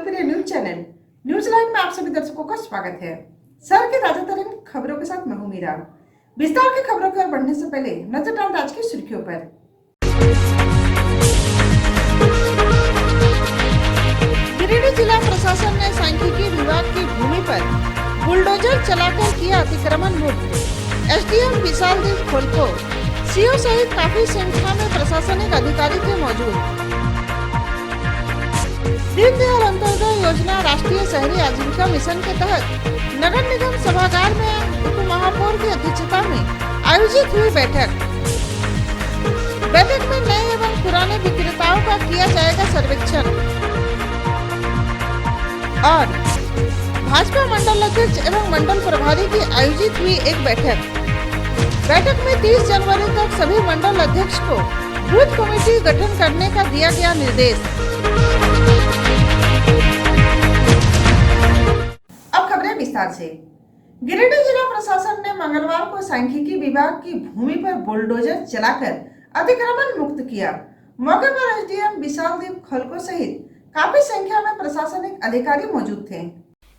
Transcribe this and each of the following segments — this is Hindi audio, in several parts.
लोकप्रिय न्यूज चैनल न्यूज लाइव में आप सभी दर्शकों का स्वागत है। शहर की ताजा तरीन खबरों के साथ मैं हूं मीरा। विस्तार की खबरों की ओर बढ़ने से पहले नजर डालते आज की सुर्खियों पर। गिरिडीह जिला प्रशासन ने सांख्यिकी विभाग की भूमि पर बुलडोजर चलाकर किया अतिक्रमण मुक्त। एसडीएम विशालदेव खोलको, सीओ सहित काफी संख्या में प्रशासनिक अधिकारी थे मौजूद। दीनदयाल अंत्योदय योजना राष्ट्रीय शहरी आजीविका मिशन के तहत नगर निगम सभागार में उप महापौर की अध्यक्षता में आयोजित हुई बैठक में नए एवं पुराने विक्रेताओं का किया जाएगा सर्वेक्षण और भाजपा मंडल अध्यक्ष एवं मंडल प्रभारी की आयोजित हुई एक बैठक में 30 जनवरी तक सभी मंडल अध्यक्ष को बूथ कमेटी गठन करने का दिया गया निर्देश। अब खबरें विस्तार से। गिरिडीह जिला प्रशासन ने मंगलवार को सांख्यिकी विभाग की भूमि पर बुलडोजर चलाकर अतिक्रमण मुक्त किया। मौके पर एसडीएम विशालदेव खोलको सहित काफी संख्या में प्रशासनिक अधिकारी मौजूद थे।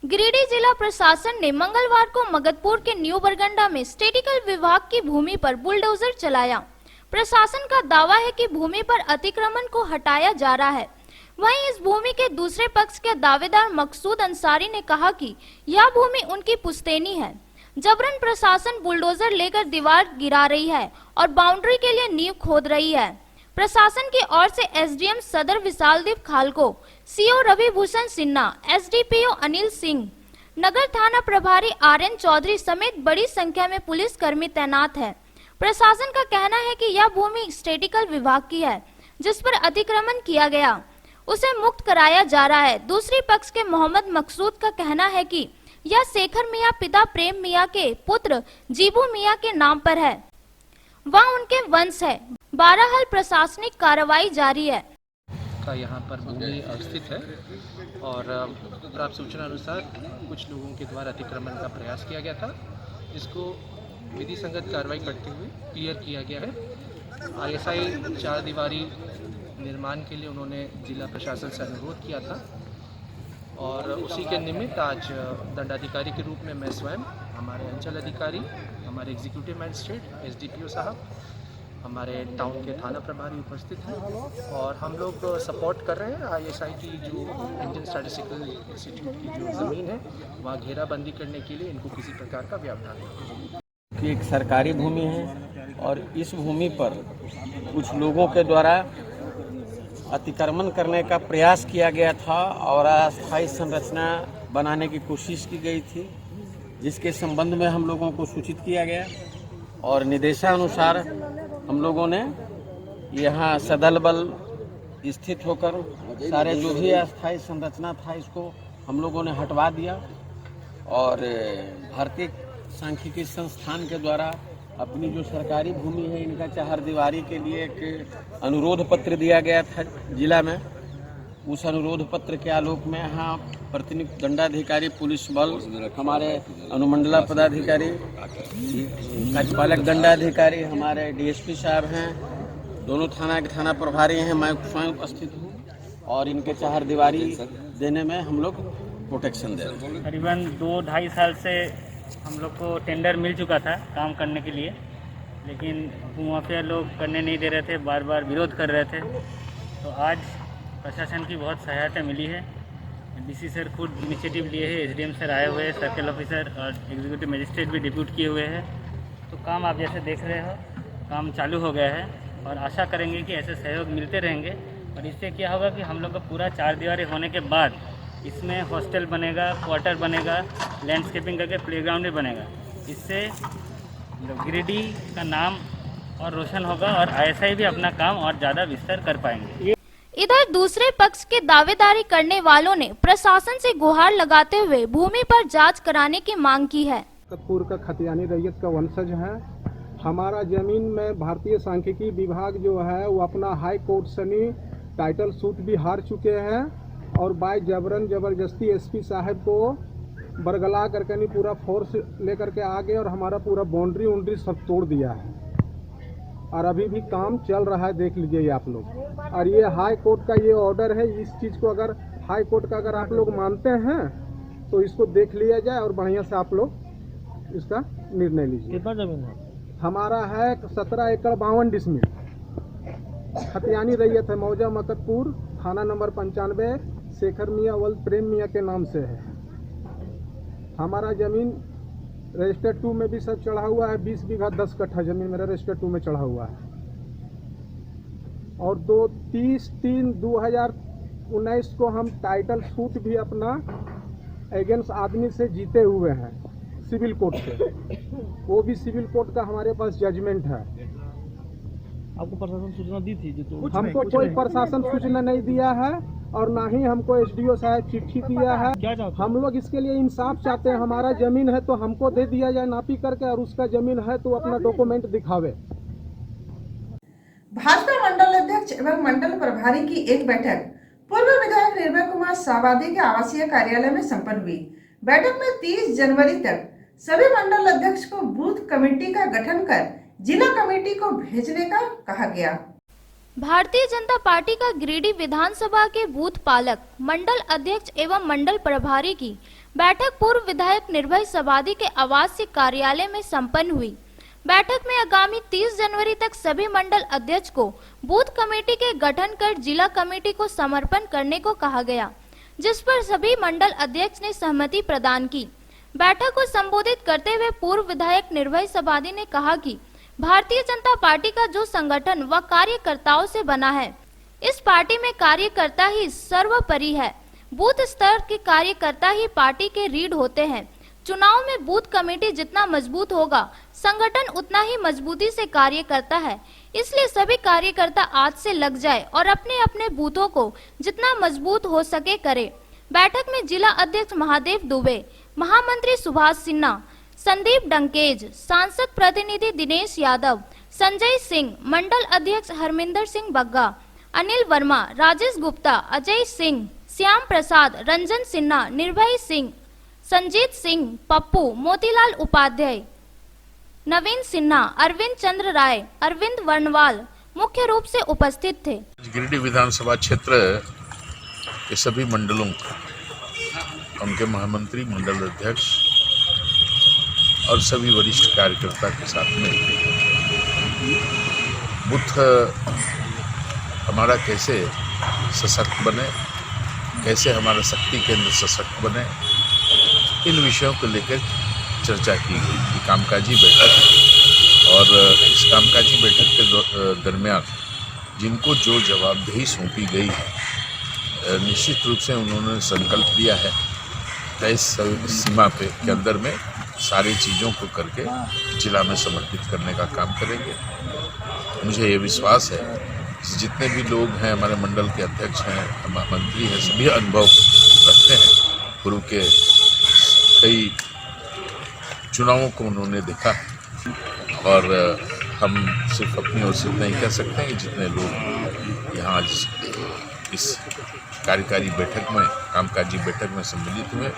गिरिडीह जिला प्रशासन ने मंगलवार को मगधपुर के न्यू बरगंडा में स्टेटिकल विभाग की भूमि पर बुलडोजर चलाया। प्रशासन का दावा है कि भूमि पर अतिक्रमण को हटाया जा रहा है। वहीं इस भूमि के दूसरे पक्ष के दावेदार मकसूद अंसारी ने कहा कि यह भूमि उनकी पुश्तैनी है। जबरन प्रशासन बुलडोजर लेकर दीवार गिरा रही है और बाउंड्री के लिए नींव खोद रही है। प्रशासन की ओर से एसडीएम सदर विशालदेव खालको, सीओ रवि भूषण सिन्हा, एसडीपीओ अनिल सिंह, नगर थाना प्रभारी आरएन चौधरी समेत बड़ी संख्या में पुलिस कर्मी तैनात है। प्रशासन का कहना है कि यह भूमि स्टेटिकल विभाग की है, जिस पर अतिक्रमण किया गया उसे मुक्त कराया जा रहा है। दूसरी पक्ष के मोहम्मद मकसूद का कहना है कि यह शेखर मियां पिता प्रेम मियां के पुत्र जीबू मियां के नाम पर है, वह उनके वंश है। बहरहाल प्रशासनिक कार्रवाई जारी है। का यहाँ पर भूमि अवस्थित है और प्राप्त सूचना अनुसार कुछ लोगों के द्वारा अतिक्रमण का प्रयास किया गया था। इसको विधि संगत कार्रवाई करते हुए क्लियर किया गया है। आईएसआई 4 दीवारी निर्माण के लिए उन्होंने जिला प्रशासन से अनुरोध किया था और उसी के निमित्त आज दंडाधिकारी के रूप में मैं स्वयं, हमारे अंचल अधिकारी, हमारे एग्जीक्यूटिव मजिस्ट्रेट, एसडीपीओ साहब, हमारे टाउन के थाना प्रभारी उपस्थित हैं और हम लोग सपोर्ट कर रहे हैं। आईएसआई की जो इंडियन स्टैटिस्टिकल इंस्टीट्यूट की जो ज़मीन है वहाँ घेराबंदी करने के लिए इनको किसी प्रकार का व्यवधान नहीं। कि एक सरकारी भूमि है और इस भूमि पर कुछ लोगों के द्वारा अतिक्रमण करने का प्रयास किया गया था और अस्थायी संरचना बनाने की कोशिश की गई थी, जिसके संबंध में हम लोगों को सूचित किया गया और निर्देशानुसार हम लोगों ने यहाँ सदल बल स्थित होकर सारे जो भी अस्थायी संरचना था इसको हम लोगों ने हटवा दिया और भारतीय सांख्यिकी संस्थान के द्वारा अपनी जो सरकारी भूमि है इनका 4 दीवारी के लिए एक अनुरोध पत्र दिया गया था जिला में। उस अनुरोध पत्र के आलोक में यहाँ प्रतिनियुक्त दंडाधिकारी पुलिस बल, हमारे अनुमंडला पदाधिकारी, कार्यपालक दंडाधिकारी, हमारे डीएसपी साहब हैं, दोनों थाना के थाना प्रभारी हैं, मैं स्वयं उपस्थित हूँ और इनके 4 दीवारी देने में हम लोग प्रोटेक्शन दे रहे हैं। करीबन 2-2.5 साल से हम लोग को टेंडर मिल चुका था काम करने के लिए, लेकिन भूमाफिया लोग करने नहीं दे रहे थे, बार बार विरोध कर रहे थे। तो आज प्रशासन की बहुत सहायता मिली है। डीसी सर खुद इनिशिएटिव लिए हैं, एसडीएम सर आए हुए हैं, सर्कल ऑफिसर और एग्जीक्यूटिव मजिस्ट्रेट भी डिप्यूट किए हुए हैं। तो काम आप जैसे देख रहे हो काम चालू हो गया है और आशा करेंगे कि ऐसे सहयोग मिलते रहेंगे। और इससे क्या होगा कि हम लोग का पूरा 4 दीवारी होने के बाद इसमें हॉस्टल बनेगा, क्वार्टर बनेगा, लैंडस्केपिंग करके प्लेग्राउंड भी बनेगा। इससे गिरिडीह का नाम और रोशन होगा और आईएसआई भी अपना काम और ज़्यादा विस्तार कर पाएंगे। इधर दूसरे पक्ष के दावेदारी करने वालों ने प्रशासन से गुहार लगाते हुए भूमि पर जांच कराने की मांग की है। मगधपुर का खतियानी रैयत का वंशज है। हमारा जमीन में भारतीय सांख्यिकी विभाग जो है वो अपना हाई कोर्ट से टाइटल सूट भी हार चुके हैं और बाय जबरन जबरदस्ती एसपी साहब को बरगला करके नहीं पूरा फोर्स लेकर के आ गए और हमारा पूरा बाउंड्री सब तोड़ दिया है और अभी भी काम चल रहा है, देख लीजिए आप लोग। और ये हाई कोर्ट का ये ऑर्डर है, इस चीज़ को अगर हाई कोर्ट का अगर आप लोग मानते हैं तो इसको देख लिया जाए और बढ़िया से आप लोग इसका निर्णय लीजिए। कितना जमीन है? हमारा है 17 एकड़ 52 डिसमिल, खतियानी रैयत है, मौजा मकतपुर, थाना नंबर 95, शेखर मियाँ वल्द प्रेम मियाँ के नाम से है। हमारा ज़मीन रजिस्टर 2 में भी सब चढ़ा हुआ है, 20 बीघा 10 कट्ठा ज़मीन मेरा रजिस्टर 2 में चढ़ा हुआ है। और 30/3/2019 को हम टाइटल सूट भी अपना अगेंस्ट आदमी से जीते हुए हैं सिविल कोर्ट से, वो भी सिविल कोर्ट का हमारे पास जजमेंट है। आपको प्रशासन सूचना दी थी? तो हमको कोई प्रशासन सूचना नहीं दिया है और ना ही हमको एसडीओ साहब चिट्ठी दिया है। क्या चाहते? हम लोग इसके लिए इंसाफ चाहते हैं। हमारा जमीन है तो हमको दे दिया जाए नापी करके, और उसका जमीन है तो अपना डॉक्यूमेंट दिखावे। भाजपा मंडल अध्यक्ष एवं मंडल प्रभारी की एक बैठक पूर्व विधायक निर्भय कुमार शाहबादी के आवासीय कार्यालय में संपन्न हुई। बैठक में 30 जनवरी तक सभी मंडल अध्यक्ष को बूथ कमेटी का गठन कर जिला कमेटी को भेजने का कहा गया। भारतीय जनता पार्टी का गिरिडीह विधानसभा के बूथ पालक, मंडल अध्यक्ष एवं मंडल प्रभारी की बैठक पूर्व विधायक निर्भय शाहबादी के आवासीय कार्यालय में संपन्न हुई। बैठक में आगामी 30 जनवरी तक सभी मंडल अध्यक्ष को बूथ कमेटी के गठन कर जिला कमेटी को समर्पण करने को कहा गया, जिस पर सभी मंडल अध्यक्ष ने सहमति प्रदान की। बैठक को संबोधित करते हुए पूर्व विधायक निर्भय शाहबादी ने कहा कि भारतीय जनता पार्टी का जो संगठन व कार्यकर्ताओं से बना है, इस पार्टी में कार्यकर्ता ही सर्वोपरि है। बूथ स्तर के कार्यकर्ता ही पार्टी के रीढ़ होते हैं। चुनाव में बूथ कमेटी जितना मजबूत होगा, संगठन उतना ही मजबूती से कार्य करता है। इसलिए सभी कार्यकर्ता आज से लग जाए और अपने अपने बूथों को जितना मजबूत हो सके करे। बैठक में जिला अध्यक्ष महादेव दुबे, महामंत्री सुभाष सिन्हा, संदीप डंकेज, सांसद प्रतिनिधि दिनेश यादव, संजय सिंह, मंडल अध्यक्ष हरमिंदर सिंह बग्गा, अनिल वर्मा, राजेश गुप्ता, अजय सिंह, श्याम प्रसाद, रंजन सिन्हा, निर्भय सिंह, संजीत सिंह, पप्पू, मोतीलाल उपाध्याय, नवीन सिन्हा, अरविंद चंद्र राय, अरविंद वर्णवाल मुख्य रूप से उपस्थित थे। गिरिडीह विधानसभा क्षेत्र के सभी मंडलों उनके महामंत्री, मंडल अध्यक्ष और सभी वरिष्ठ कार्यकर्ता के साथ में बूथ हमारा कैसे सशक्त बने, कैसे हमारा शक्ति केंद्र सशक्त बने, इन विषयों को लेकर चर्चा की गई। कामकाजी बैठक और इस कामकाजी बैठक के दरमियान जिनको जो जवाबदेही सौंपी गई है, निश्चित रूप से उन्होंने संकल्प लिया है तय सीमा के अंदर में सारी चीज़ों को करके जिला में समर्पित करने का काम करेंगे। मुझे ये विश्वास है कि जितने भी लोग हैं, हमारे मंडल के अध्यक्ष हैं, महामंत्री हैं, सभी अनुभव रखते हैं। पूर्व के कई चुनावों को उन्होंने देखा और हम सिर्फ अपनी ओर से इतना ही कह सकते हैं कि जितने लोग यहाँ आज इस कार्यकारी बैठक में, कामकाजी बैठक में सम्मिलित हुए,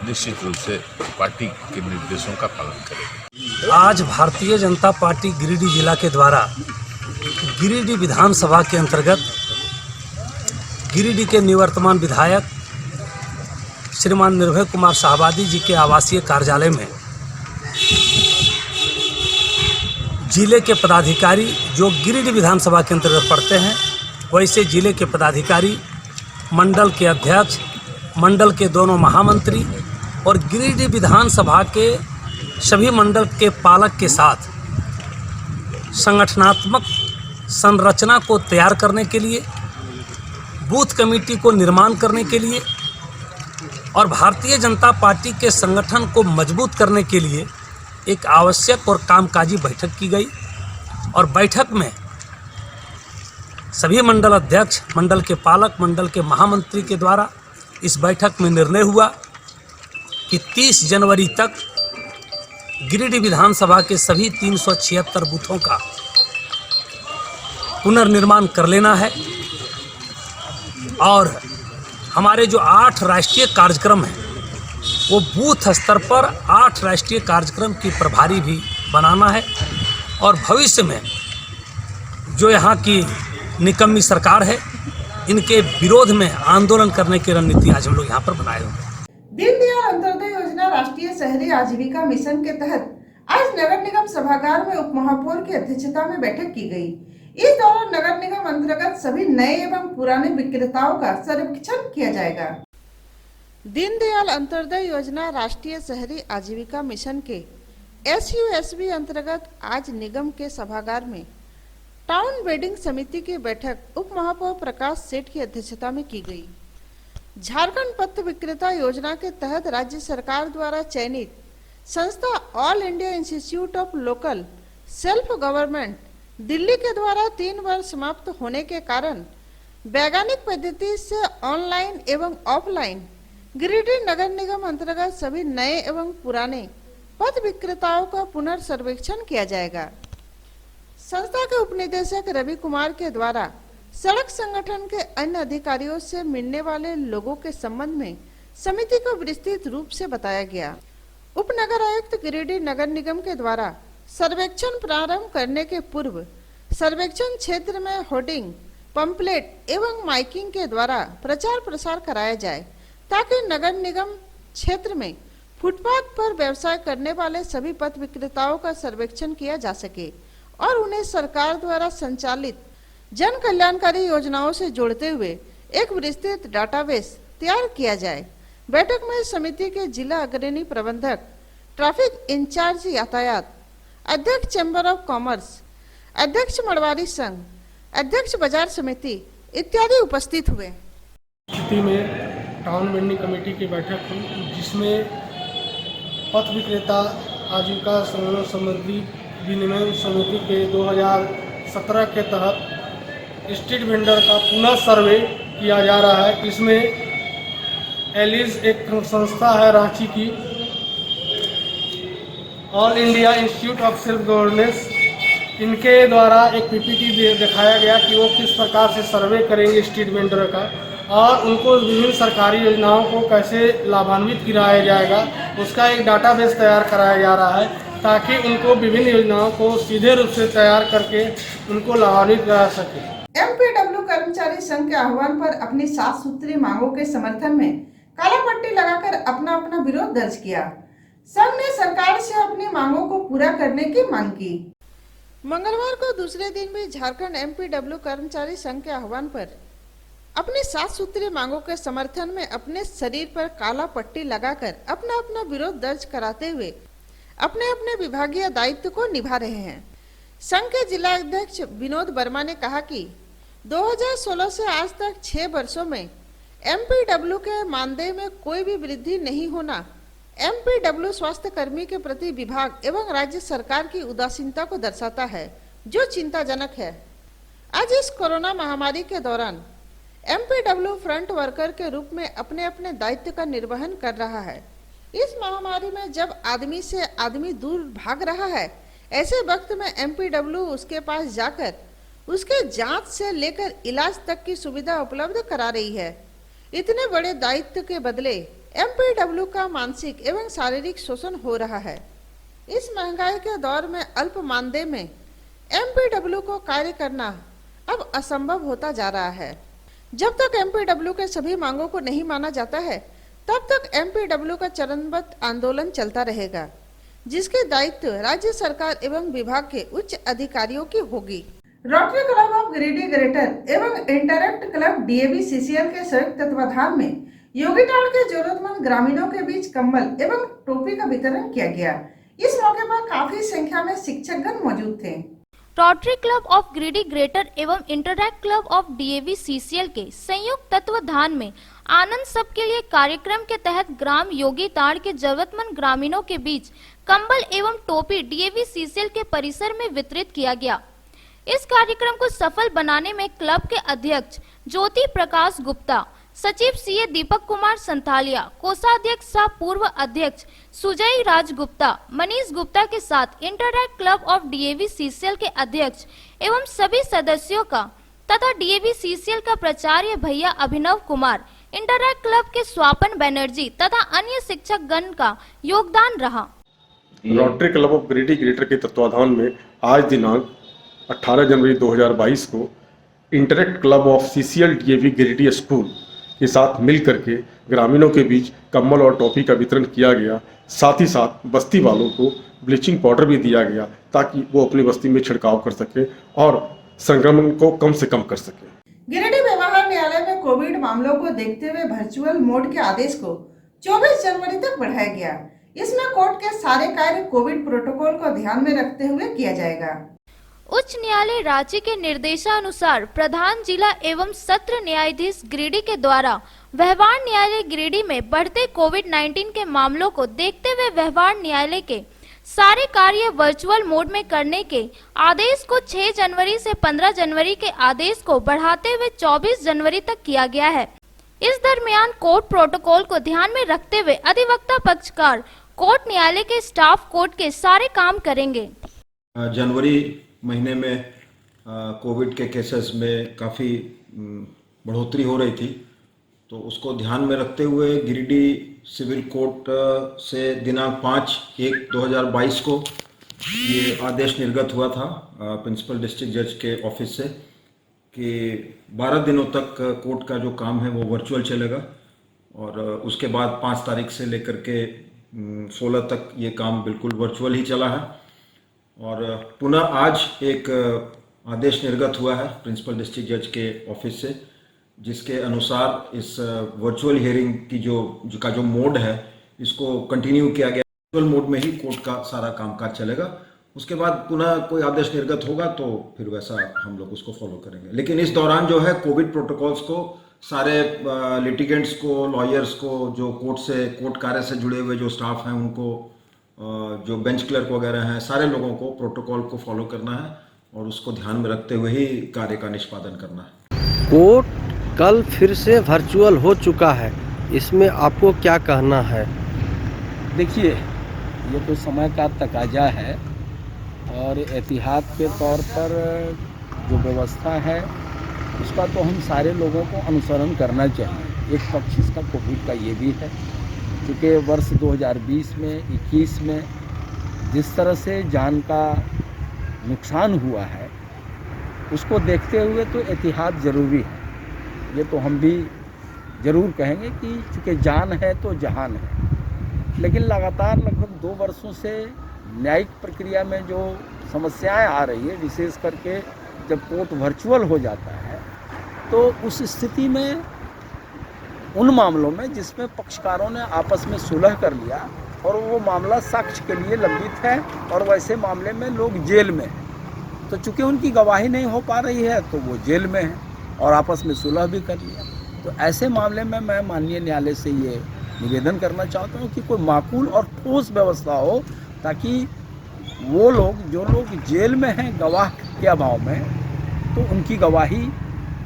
निश्चित रूप से पार्टी के निर्देशों का पालन करेंगे। आज भारतीय जनता पार्टी गिरिडीह जिला के द्वारा गिरिडीह विधानसभा के अंतर्गत गिरिडीह के निवर्तमान विधायक श्रीमान निर्भय कुमार शाहबादी जी के आवासीय कार्यालय में जिले के पदाधिकारी जो गिरिडीह विधानसभा के अंतर्गत पड़ते हैं, वैसे जिले के पदाधिकारी, मंडल के अध्यक्ष, मंडल के दोनों महामंत्री और गिरिडीह विधानसभा के सभी मंडल के पालक के साथ संगठनात्मक संरचना को तैयार करने के लिए, बूथ कमेटी को निर्माण करने के लिए और भारतीय जनता पार्टी के संगठन को मजबूत करने के लिए एक आवश्यक और कामकाजी बैठक की गई। और बैठक में सभी मंडल अध्यक्ष, मंडल के पालक, मंडल के महामंत्री के द्वारा इस बैठक में निर्णय हुआ कि 30 जनवरी तक गिरिडीह विधानसभा के सभी 376 बूथों का पुनर्निर्माण कर लेना है और हमारे जो 8 राष्ट्रीय कार्यक्रम हैं, वो बूथ स्तर पर 8 राष्ट्रीय कार्यक्रम की प्रभारी भी बनाना है। और भविष्य में जो यहाँ की निकम्मी सरकार है, इनके विरोध में आंदोलन करने की रणनीति आज हम लोग यहाँ पर बनाए हुए हैं। दीनदयाल अंत्योदय योजना राष्ट्रीय शहरी आजीविका मिशन के तहत आज नगर निगम सभागार में उप महापौर की अध्यक्षता में बैठक की गई। इस दौरान नगर निगम अंतर्गत सभी नए एवं पुराने विक्रेताओं का सर्वेक्षण किया जाएगा। दीनदयाल अंत्योदय योजना राष्ट्रीय शहरी आजीविका मिशन के SUSB अंतर्गत आज निगम के सभागार में टाउन वेडिंग समिति की बैठक उप महापौर प्रकाश सेठ की अध्यक्षता में की गई। झारखंड पथ विक्रेता योजना के तहत राज्य सरकार द्वारा चयनित संस्था all India institute of local self government Delhi के द्वारा 3 वर्ष समाप्त होने के कारण वैज्ञानिक पद्धति से ऑनलाइन एवं ऑफलाइन गिरिडीह नगर निगम अंतर्गत सभी नए एवं पुराने पथ विक्रेताओं का पुनर्सर्वेक्षण किया जाएगा। संस्था के उपनिदेशक रवि कुमार के द्वारा सड़क संगठन के अन्य अधिकारियों से मिलने वाले लोगों के संबंध में समिति को विस्तृत रूप से बताया गया। उपनगर आयुक्त गिरिडीह नगर निगम के द्वारा सर्वेक्षण प्रारंभ करने के पूर्व सर्वेक्षण क्षेत्र में होर्डिंग, पंपलेट एवं माइकिंग के द्वारा प्रचार प्रसार कराया जाए ताकि नगर निगम क्षेत्र में फुटपाथ पर व्यवसाय करने वाले सभी पथ विक्रेताओं का सर्वेक्षण किया जा सके और उन्हें सरकार द्वारा संचालित जन कल्याणकारी योजनाओं से जोड़ते हुए एक विस्तृत डाटाबेस तैयार किया जाए। बैठक में समिति के जिला अग्रणी प्रबंधक, ट्रैफिक इंचार्ज यातायात, अध्यक्ष चैम्बर ऑफ कॉमर्स, अध्यक्ष मड़वारी संघ, अध्यक्ष बाजार समिति इत्यादि उपस्थित हुए। स्थिति में टाउन वेंडिंग कमेटी की बैठक हुई जिसमें पथ विक्रेता आजीविका संवर्धन संबंधी विनियमन समिति के 2017 के तहत स्ट्रीट वेंडर का पुनः सर्वे किया जा रहा है। इसमें एलिस एक संस्था है रांची की, all India institute of self governance, इनके द्वारा एक PPT दिखाया गया कि वो किस प्रकार से सर्वे करेंगे स्ट्रीट वेंडर का और उनको विभिन्न सरकारी योजनाओं को कैसे लाभान्वित कराया जाएगा, उसका एक डाटाबेस तैयार कराया जा रहा है ताकि उनको विभिन्न योजनाओं को सीधे रूप से तैयार करके उनको लाभान्वित करा सके। MPW कर्मचारी संघ के आह्वान पर अपनी 7 सूत्री मांगों के समर्थन में काला पट्टी लगाकर अपना विरोध दर्ज किया। संघ ने सरकार से अपनी मांगों को पूरा करने की मांग की। मंगलवार को दूसरे दिन भी झारखंड MPW कर्मचारी संघ के आह्वान पर अपनी 7 सूत्रीय मांगों के समर्थन में अपने शरीर पर काला पट्टी लगाकर अपना विरोध दर्ज कराते हुए अपने विभागीय दायित्व को निभा रहे हैं। संघ के जिला अध्यक्ष विनोद वर्मा ने कहा कि 2016 से आज तक 6 वर्षों में MPW के मानदेय में कोई भी वृद्धि नहीं होना MPW स्वास्थ्य कर्मी के प्रति विभाग एवं राज्य सरकार की उदासीनता को दर्शाता है, जो चिंताजनक है। आज इस कोरोना महामारी के दौरान MPW फ्रंट वर्कर के रूप में अपने दायित्व का निर्वहन कर रहा है। इस महामारी में जब आदमी से आदमी दूर भाग रहा है, ऐसे वक्त में MPW उसके पास जाकर उसके जांच से लेकर इलाज तक की सुविधा उपलब्ध करा रही है। इतने बड़े दायित्व के बदले MPW का मानसिक एवं शारीरिक शोषण हो रहा है। इस महंगाई के दौर में अल्प मानदेय में MPW को कार्य करना अब असंभव होता जा रहा है। जब तक MPW के सभी मांगों को नहीं माना जाता है, तब तक MPW का चरणबद्ध आंदोलन चलता रहेगा, जिसके दायित्व राज्य सरकार एवं विभाग के उच्च अधिकारियों की होगी। Rotary club of Giridih greater एवं इंटरैक्ट क्लब DAV-CCL के संयुक्त तत्वाधान में योगी टाउन के जरूरतमंद ग्रामीणों के बीच कंबल एवं टोपी का वितरण किया गया। इस मौके पर काफी संख्या में शिक्षकगण मौजूद थे। Rotary club of Giridih greater एवं इंटरैक्ट क्लब ऑफ DAV-CCL के संयुक्त तत्वाधान में आनंद सबके लिए कार्यक्रम के तहत ग्राम योगी ताड़ के जरूरतमंद ग्रामीणों के बीच कंबल एवं टोपी DAV-CCL के परिसर में वितरित किया गया। इस कार्यक्रम को सफल बनाने में क्लब के अध्यक्ष ज्योति प्रकाश गुप्ता, सचिव CA दीपक कुमार संथालिया, कोषाध्यक्ष सह पूर्व अध्यक्ष सुजय राज गुप्ता, मनीष गुप्ता के साथ इंटरैक्ट क्लब ऑफ DAV-CCL के अध्यक्ष एवं सभी सदस्यों का तथा DAV-CCL का प्राचार्य भैया अभिनव कुमार, इंटरैक्ट क्लब के स्वापन बैनर्जी तथा अन्य शिक्षक गण का योगदान रहा। Rotary club of Giridih greater के तत्वाधान में आज दिनांक 18 जनवरी 2022 को interact club of CCL DAV Giridih school के साथ मिल करके ग्रामीणों के बीच कम्बल और टोपी का वितरण किया गया। साथ ही साथ बस्ती वालों को ब्लीचिंग पाउडर भी दिया गया ताकि वो अपनी बस्ती में छिड़काव कर सके और संक्रमण को कम से कम कर सके। गिरिडीह व्यवहार न्यायालय में कोविड मामलों को देखते हुए वर्चुअल मोड के आदेश को 24 जनवरी तक बढ़ाया गया। इसमें कोर्ट के सारे कार्य कोविड प्रोटोकॉल को ध्यान में रखते हुए किया जाएगा। उच्च न्यायालय रांची के निर्देशानुसार प्रधान जिला एवं सत्र न्यायाधीश गिरिडीह के द्वारा व्यवहार न्यायालय गिरिडीह में बढ़ते कोविड-19 के मामलों को देखते हुए व्यवहार न्यायालय के सारे कार्य वर्चुअल मोड में करने के आदेश को 6 जनवरी से 15 जनवरी के आदेश को बढ़ाते हुए 24 जनवरी तक किया गया है। इस दरमियान कोर्ट प्रोटोकॉल को ध्यान में रखते हुए अधिवक्ता पक्षकार कोर्ट न्यायालय के स्टाफ कोर्ट के सारे काम करेंगे। जनवरी महीने में कोविड के केसेस में काफ़ी बढ़ोतरी हो रही थी, तो उसको ध्यान में रखते हुए गिरिडीह सिविल कोर्ट से दिनांक 5/1/2022 को ये आदेश निर्गत हुआ था प्रिंसिपल डिस्ट्रिक्ट जज के ऑफिस से कि 12 दिनों तक कोर्ट का जो काम है वो वर्चुअल चलेगा और उसके बाद 5 तारीख से लेकर के 16 तक ये काम बिल्कुल वर्चुअल ही चला है। और पुनः आज एक आदेश निर्गत हुआ है प्रिंसिपल डिस्ट्रिक्ट जज के ऑफिस से, जिसके अनुसार इस वर्चुअल हियरिंग की जो मोड है इसको कंटिन्यू किया गया। वर्चुअल मोड में ही कोर्ट का सारा कामकाज चलेगा। उसके बाद पुनः कोई आदेश निर्गत होगा तो फिर वैसा हम लोग उसको फॉलो करेंगे। लेकिन इस दौरान जो है कोविड प्रोटोकॉल्स को सारे लिटिगेंट्स को, लॉयर्स को, जो कोर्ट कार्य से जुड़े हुए जो स्टाफ हैं उनको, जो बेंच क्लर्क वगैरह हैं, सारे लोगों को प्रोटोकॉल को फॉलो करना है और उसको ध्यान में रखते हुए ही कार्य का निष्पादन करना है। कोर्ट कल फिर से वर्चुअल हो चुका है, इसमें आपको क्या कहना है? देखिए, ये तो समय का तकाजा है और एहतियात के तौर पर जो व्यवस्था है उसका तो हम सारे लोगों को अनुसरण करना चाहिए। एक पक्ष इसका कोविड का ये भी है, क्योंकि वर्ष 2020 में 21 में जिस तरह से जान का नुकसान हुआ है उसको देखते हुए तो एहतियात ज़रूरी है। ये तो हम भी ज़रूर कहेंगे कि चूँकि जान है तो जहान है। लेकिन लगातार लगभग 2 वर्षों से न्यायिक प्रक्रिया में जो समस्याएं आ रही है, विशेष करके जब कोर्ट वर्चुअल हो जाता है तो उस स्थिति में उन मामलों में जिसमें पक्षकारों ने आपस में सुलह कर लिया और वो मामला साक्ष्य के लिए लंबित है और वैसे मामले में लोग जेल में हैं, तो चूँकि उनकी गवाही नहीं हो पा रही है तो वो जेल में है और आपस में सुलह भी कर लिया। तो ऐसे मामले में मैं माननीय न्यायालय से ये निवेदन करना चाहता हूँ कि कोई माकूल और ठोस व्यवस्था हो ताकि वो लोग जो लोग जेल में हैं गवाह के अभाव में, तो उनकी गवाही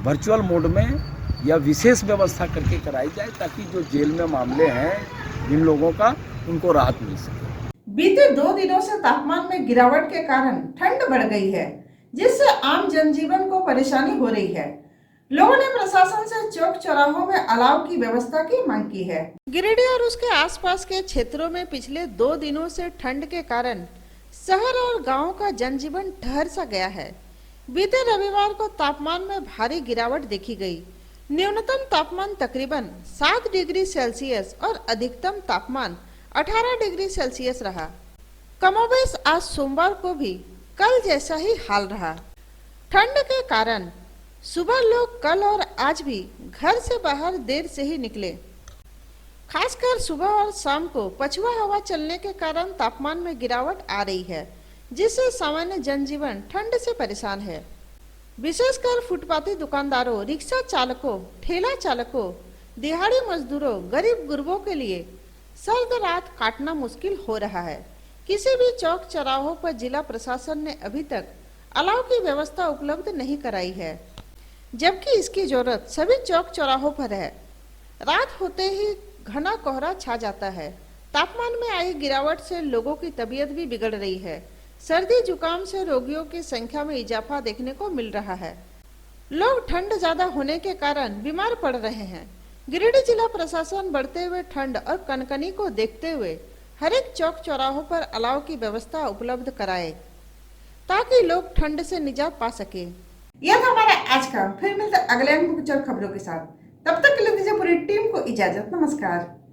वर्चुअल मोड में या विशेष व्यवस्था करके कराई जाए ताकि जो जेल में मामले हैं जिन लोगों का, उनको राहत मिल सके। बीते 2 दिनों से तापमान में गिरावट के कारण ठंड बढ़ गई है, जिससे आम जनजीवन को परेशानी हो रही है। लोगों ने प्रशासन से चौक चौराहों में अलाव की व्यवस्था की मांग की है। गिरिडीह और उसके आसपास के क्षेत्रों में पिछले 2 दिनों से ठंड के कारण शहर और गांव का जनजीवन ठहर सा गया है। बीते रविवार को तापमान में भारी गिरावट देखी गई। न्यूनतम तापमान तकरीबन 7 डिग्री सेल्सियस और अधिकतम तापमान 18 डिग्री सेल्सियस रहा। कमोबेश आज सोमवार को भी कल जैसा ही हाल रहा। ठंड के कारण सुबह लोग कल और आज भी घर से बाहर देर से ही निकले। खासकर सुबह और शाम को पछुआ हवा चलने के कारण तापमान में गिरावट आ रही है, जिससे सामान्य जनजीवन ठंड से परेशान है। विशेषकर फुटपाथी दुकानदारों, रिक्शा चालकों, ठेला चालकों, दिहाड़ी मजदूरों, गरीब गुरबों के लिए सर्द रात काटना मुश्किल हो रहा है। किसी भी चौक चौराहों पर जिला प्रशासन ने अभी तक अलाव की व्यवस्था उपलब्ध नहीं कराई है, जबकि इसकी जरूरत सभी चौक चौराहों पर है। रात होते ही घना कोहरा छा जाता है। तापमान में आई गिरावट से लोगों की तबीयत भी बिगड़ रही है। सर्दी जुकाम से रोगियों की संख्या में इजाफा देखने को मिल रहा है। लोग ठंड ज्यादा होने के कारण बीमार पड़ रहे हैं। गिरिडीह जिला प्रशासन बढ़ते हुए ठंड और कनकनी को देखते हुए हर एक चौक चौराहों पर अलाव की व्यवस्था उपलब्ध कराए ताकि लोग ठंड से निजात पा सके। यह था हमारा आज का। फिर मिलते अगले अंक में कुछ और खबरों के साथ। तब तक के लिए दीजिए पूरी टीम को इजाजत। नमस्कार।